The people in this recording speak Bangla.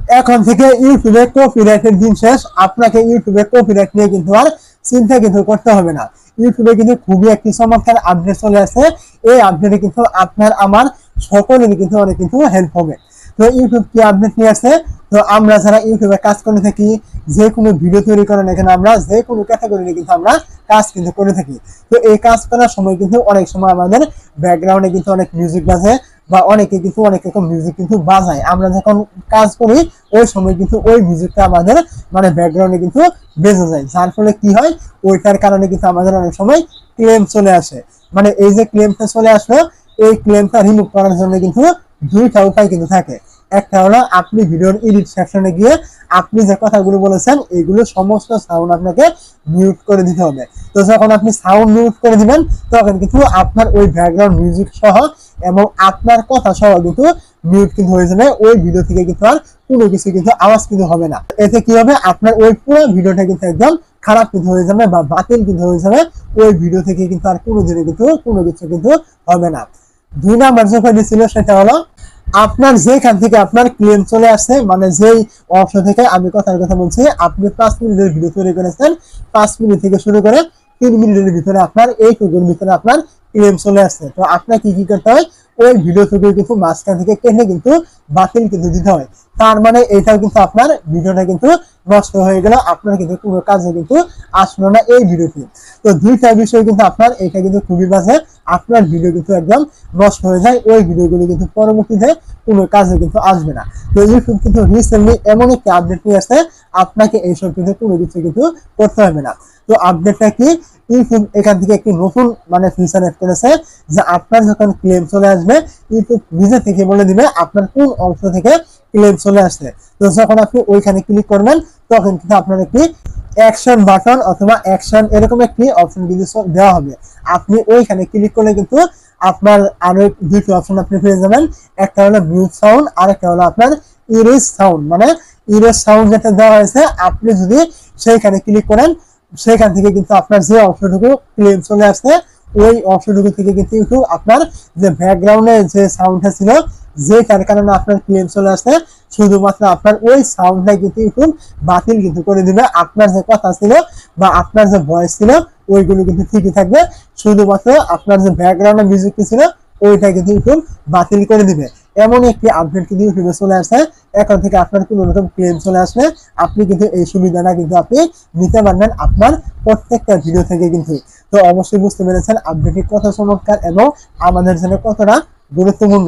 এখন থেকে ইউটিউবে কপিরাইটের দিন শেষ। আপনাকে ইউটিউবে কপিরাইট নিয়ে কিন্তু আর চিন্তা কিন্তু করতে হবে না। ইউটিউবে কিন্তু খুবই একটি চমৎকার আপডেট চলে আসে। এই আপডেটে কিন্তু আপনার আমার সকলেরই কিন্তু অনেক কিন্তু হেল্প হবে। তো ইউটিউব কি আপডেট নিয়ে আসে? তো আমরা যারা ইউটিউবে কাজ করে থাকি, যে কোনো ভিডিও তৈরি করেন এখানে আমরা যে কোনো ক্যাটাগরি কিন্তু আমরা কাজ কিন্তু করে থাকি। তো এই কাজ করার সময় কিন্তু অনেক সময় আমাদের ব্যাকগ্রাউন্ডে কিন্তু অনেক মিউজিক বাজে, বা অনেকে কিন্তু অনেক রকম মিউজিক কিন্তু বাজায়। আমরা যখন কাজ করি ওই সময় কিন্তু ওই মিউজিকটা আমাদের মানে ব্যাকগ্রাউন্ডে কিন্তু বেজে যায়, যার ফলে কি হয়, ওইটার কারণে কিন্তু আমাদের অনেক সময় ক্লেম চলে আসে। মানে এই যে ক্লেমটা চলে আসলো, এই ক্লেমটা রিমুভ করার জন্য কিন্তু দুইটা উপায় কিন্তু থাকে। একটা হলো আপনি ভিডিওর এডিট সেকশনে গিয়ে আপনি যে কথাগুলো বলেছেন এইগুলো সমস্ত সাউন্ড আপনাকে মিউট করে দিতে হবে। তো যখন আপনি সাউন্ড মিউট করে দিবেন তখন কিন্তু আপনার ওই ব্যাকগ্রাউন্ড মিউজিক সহ এবং আপনার কথা সহ কিন্তু মিউট কিন্তু হয়ে যাবে। ওই ভিডিও থেকে কিন্তু আর কোনো কিছু কিন্তু আওয়াজ কিন্তু হবে না। এতে কি হবে, আপনার ওই পুরো ভিডিওটা কিন্তু একদম খারাপ কিন্তু হয়ে যাবে বা বাতিল কিন্তু হয়ে যাবে। ওই ভিডিও থেকে কিন্তু আর কোনো দিনে কিন্তু কোনো কিছু কিন্তু হবে না। 2 নাম্বার যে উপায়টি ছিল সেটা হলো, আপনার যেখান থেকে আপনার ক্লেম চলে আসছে, মানে যেই অংশ থেকে আমি কথার কথা বলছি, আপনি 5 মিনিটের ভিডিও তৈরি করেছেন, 5 মিনিট থেকে শুরু করে 3 মিনিটের ভিতরে আপনার এইটুকুর ভিতরে আপনার ক্লেম চলে আসছে। তো আপনাকে কি করতে হয়, ওই ভিডিও থেকে কিন্তু মাঝখান থেকে কেটে কিন্তু বাতিল কিন্তু দিতে হয়। তার মানে এটাও কিন্তু আপনার ভিডিওটা কিন্তু নষ্ট হয়ে গেল, আপনার কিন্তু কোনো কাজে কিন্তু আসলো না এই ভিডিওটি। তো দুইটা বিষয় কিন্তু আপনার এটা কিন্তু খুবই বাজে, আপনার ভিডিও কিন্তু একদম নষ্ট হয়ে যায়, ওই ভিডিওগুলো কিন্তু পরবর্তীতে কোনো কাজে কিন্তু আসবে না। তো ইউটিউব কিন্তু রিসেন্টলি এমন একটি আপডেট নিয়ে আসছে, আপনাকে এইসব কিন্তু কোনো কিছু কিন্তু করতে হবে না। তো আপডেটটা কি, ইউটিউব এখান থেকে একটি নতুন মানে ফিচার এড করেছে, যে আপনার যখন ক্লেম চলে আসবে ইউটিউব নিজে থেকে বলে দিবে আপনার কোন অংশ থেকে ক্লেম চলে আসছে। তো যখন আপনি ওইখানে ক্লিক করবেন তখন কিন্তু আপনার একটি অ্যাকশন বাটন অথবা অ্যাকশন এরকম একটি অপশন কিন্তু দেওয়া হবে। আপনি ওইখানে ক্লিক করলে কিন্তু আপনার আরো দুটি অপশন আপনি পেয়ে যাবেন। একটা হলো মিউট সাউন্ড, আর একটা হলো আপনার ইরেজ সাউন্ড। মানে ইরেজ সাউন্ড যেটা দেওয়া হয়েছে, আপনি যদি সেইখানে ক্লিক করেন সেখান থেকে কিন্তু আপনার যে অংশটুকু ক্লেম চলে আসছে ওই অংশটুকু থেকে কিন্তু ইউটিউব আপনার যে ব্যাকগ্রাউন্ডে যে সাউন্ডটা ছিল, যেটার কারণে আপনার ক্লেম চলে আসছে, শুধুমাত্র আপনার ওই সাউন্ডটাই কিন্তু ইউটিউব বাতিল কিন্তু করে দিবে। আপনার যে কথা ছিল বা আপনার যে ভয়েস ছিল ওইগুলো কিন্তু ঠিকই থাকবে, শুধুমাত্র আপনার যে ব্যাকগ্রাউন্ডে মিউজিকটি ছিল ওইটা কিন্তু ইউটিউব বাতিল করে দিবে। এমন একটি আপডেট কিন্তু ইউটিউবে চলে আসছে। এখন থেকে আপনার কোনো রকম ক্লেম চলে আসলে আপনি কিন্তু এই সুবিধাটা কিন্তু আপনি নিতে পারবেন আপনার প্রত্যেকটা ভিডিও থেকে কিন্তু। তো অবশ্যই বুঝতে পেরেছেন আপডেটটি কত চমৎকার এবং আমাদের জন্য কতটা গুরুত্বপূর্ণ।